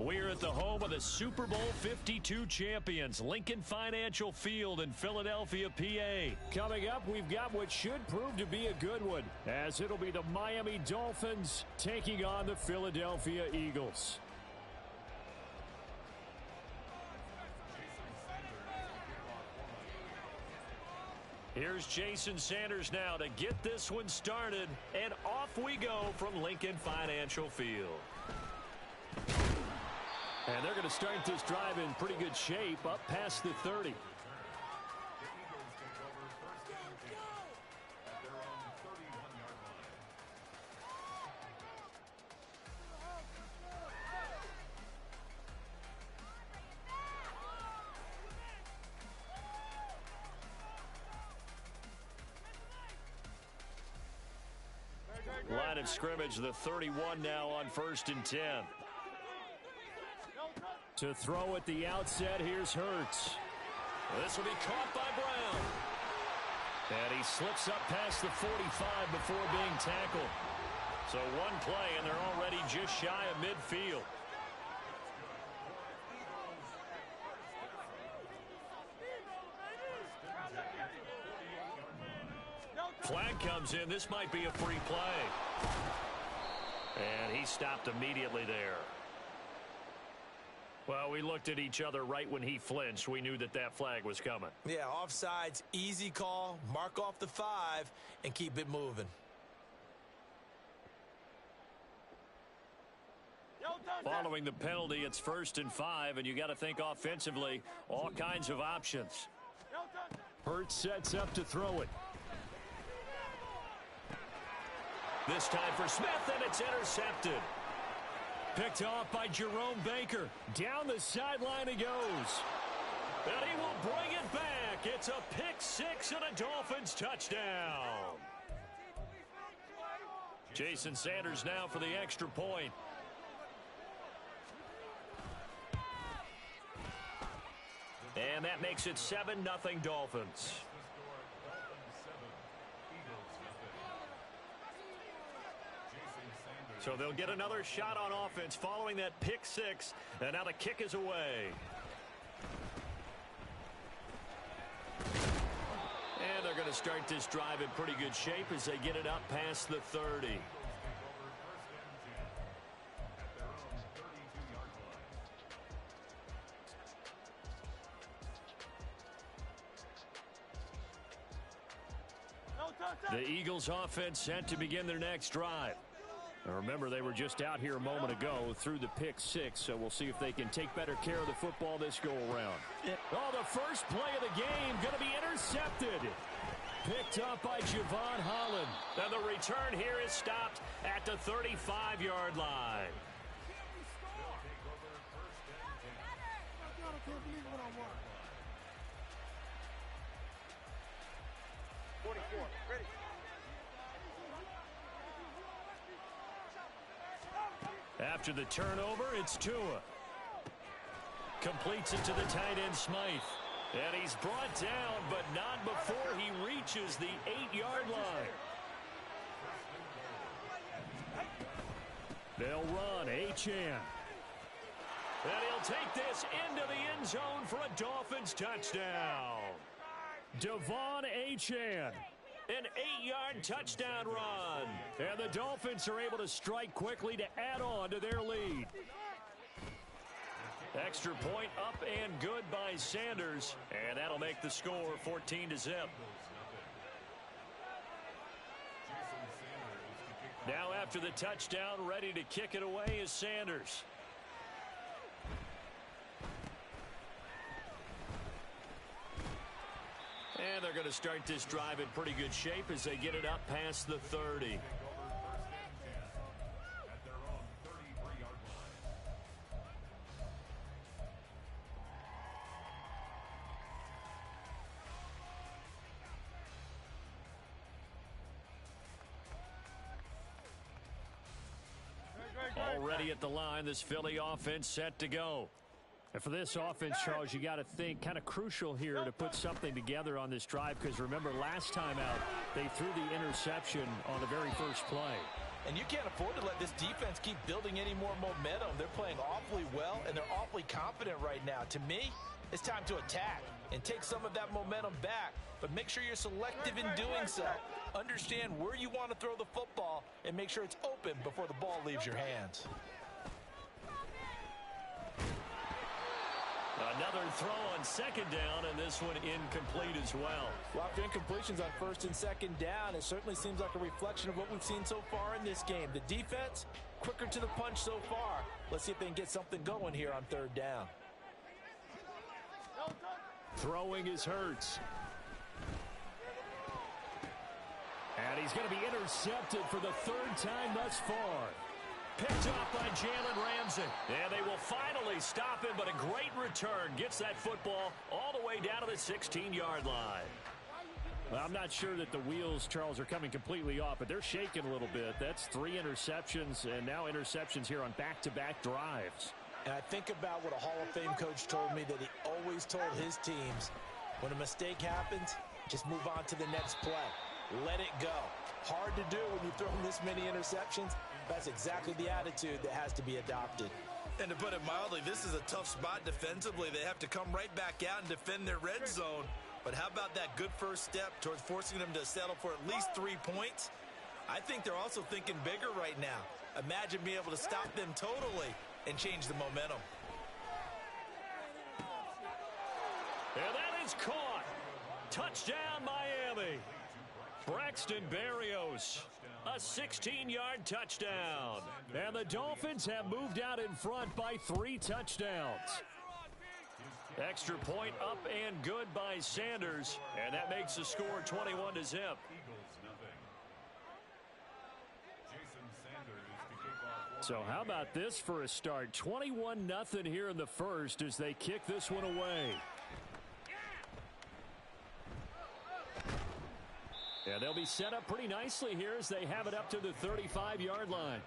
We're at the home of the Super Bowl 52 champions, Lincoln Financial Field in Philadelphia, PA. Coming up, we've got what should prove to be a good one, as it'll be the Miami Dolphins taking on the Philadelphia Eagles. Here's Jason Sanders now to get this one started, and off we go from Lincoln Financial Field. And they're going to start this drive in pretty good shape, up past the 30. Line of scrimmage, the 31 now on 1st and 10. To throw at the outset, here's Hurts. This will be caught by Brown. And he slips up past the 45 before being tackled. So one play, and they're already just shy of midfield. Flag comes in. This might be a free play. And he stopped immediately there. Well, we looked at each other right when he flinched. We knew that that flag was coming. Yeah, offsides, easy call. Mark off the 5 and keep it moving. Following the penalty, it's 1st and 5, and you got to think offensively, all kinds of options. Hurts sets up to throw it. This time for Smith, and it's intercepted. Picked off by Jerome Baker. Down the sideline he goes. And he will bring it back. It's a pick 6 and a Dolphins touchdown. Jason Sanders now for the extra point. And that makes it 7-0 Dolphins. So they'll get another shot on offense following that pick 6. And now the kick is away. And they're going to start this drive in pretty good shape as they get it up past the 30. The Eagles offense set to begin their next drive. Now remember, they were just out here a moment ago through the pick 6, so we'll see if they can take better care of the football this go-around. Oh, the first play of the game going to be intercepted. Picked up by Javon Holland. And the return here is stopped at the 35-yard line. After the turnover, it's Tua. Completes it to the tight end, Smythe. And he's brought down, but not before he reaches the 8-yard line. They'll run, Achane. And he'll take this into the end zone for a Dolphins touchdown. Devon Achane. An 8-yard touchdown run. And the Dolphins are able to strike quickly to add on to their lead. Extra point up and good by Sanders. And that'll make the score 14-0. Now after the touchdown, ready to kick it away is Sanders. And they're going to start this drive in pretty good shape as they get it up past the 30. Already at the line, this Philly offense set to go. And for this offense, Charles, you got to think kind of crucial here to put something together on this drive, because remember last time out, they threw the interception on the very first play. And you can't afford to let this defense keep building any more momentum. They're playing awfully well, and they're awfully confident right now. To me, it's time to attack and take some of that momentum back. But make sure you're selective in doing so. Understand where you want to throw the football and make sure it's open before the ball leaves your hands. Another throw on second down, and this one incomplete as well. Well, after incompletions on first and second down, it certainly seems like a reflection of what we've seen so far in this game. The defense, quicker to the punch so far. Let's see if they can get something going here on third down. Throwing is Hurts. And he's going to be intercepted for the third time thus far. Picked off by Jalen Ramsey. And they will finally stop him, but a great return. Gets that football all the way down to the 16-yard line. Well, I'm not sure that the wheels, Charles, are coming completely off, but they're shaking a little bit. That's 3 interceptions, and now interceptions here on back-to-back drives. And I think about what a Hall of Fame coach told me that he always told his teams, when a mistake happens, just move on to the next play. Let it go. Hard to do when you've thrown this many interceptions. That's exactly the attitude that has to be adopted. And to put it mildly, this is a tough spot defensively. They have to come right back out and defend their red zone. But how about that good first step towards forcing them to settle for at least 3 points? I think they're also thinking bigger right now. Imagine being able to stop them totally and change the momentum. And that is caught. Touchdown, Miami. Braxton Berrios, a 16-yard touchdown. And the Dolphins have moved out in front by 3 touchdowns. Extra point up and good by Sanders. And that makes the score 21-0. So how about this for a start? 21-0 here in the first as they kick this one away. And they'll be set up pretty nicely here as they have it up to the 35-yard line.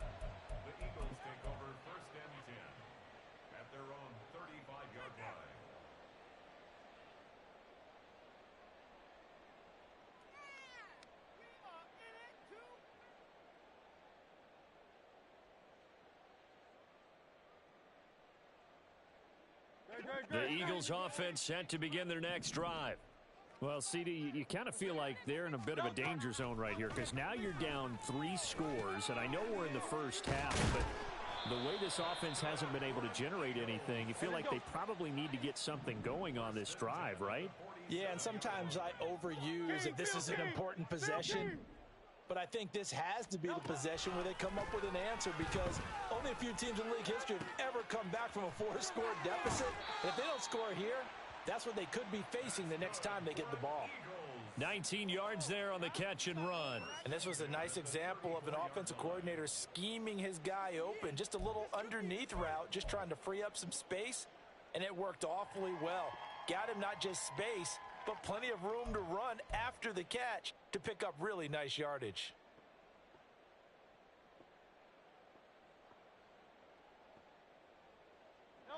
The Eagles take over first and 10 at their own 35-yard line. The Eagles offense set to begin their next drive. Well, CD, you kind of feel like they're in a bit of a danger zone right here because now you're down 3 scores, and I know we're in the first half, but the way this offense hasn't been able to generate anything, you feel like they probably need to get something going on this drive, right? Yeah, and sometimes I overuse that this is an important possession. But I think this has to be the possession where they come up with an answer because only a few teams in league history have ever come back from a 4-score deficit. And if they don't score here, that's what they could be facing the next time they get the ball. 19 yards there on the catch and run. And this was a nice example of an offensive coordinator scheming his guy open. Just a little underneath route, just trying to free up some space. And it worked awfully well. Got him not just space, but plenty of room to run after the catch to pick up really nice yardage.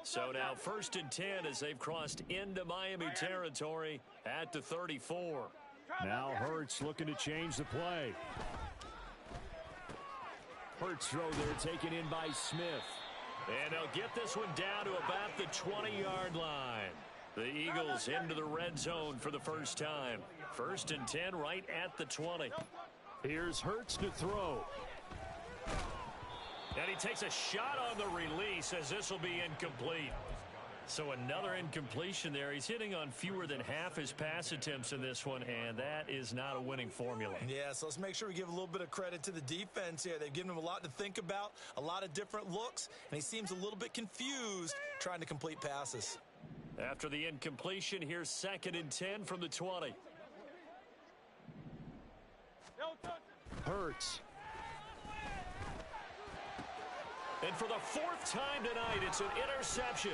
So now first and 10 as they've crossed into Miami territory at the 34. Now Hurts looking to change the play. Hurts throw there taken in by Smith. And they'll get this one down to about the 20-yard line. The Eagles into the red zone for the first time. First and 10 right at the 20. Here's Hurts to throw. And he takes a shot on the release as this will be incomplete. So another incompletion there. He's hitting on fewer than half his pass attempts in this one, and that is not a winning formula. Yeah, so let's make sure we give a little bit of credit to the defense here. They've given him a lot to think about, a lot of different looks, and he seems a little bit confused trying to complete passes. After the incompletion, here's second and 10 from the 20. Hurts. And for the 4th time tonight, it's an interception.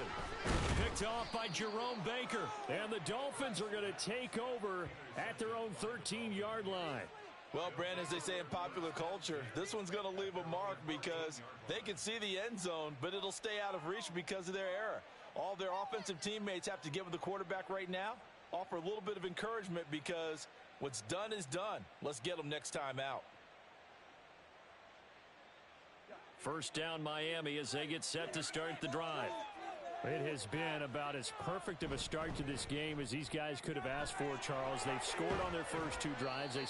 Picked off by Jerome Baker. And the Dolphins are going to take over at their own 13-yard line. Well, Brandon, as they say in popular culture, this one's going to leave a mark because they can see the end zone, but it'll stay out of reach because of their error. All their offensive teammates have to get with the quarterback right now, offer a little bit of encouragement because what's done is done. Let's get them next time out. First down Miami as they get set to start the drive. It has been about as perfect of a start to this game as these guys could have asked for, Charles. They've scored on their first two drives. They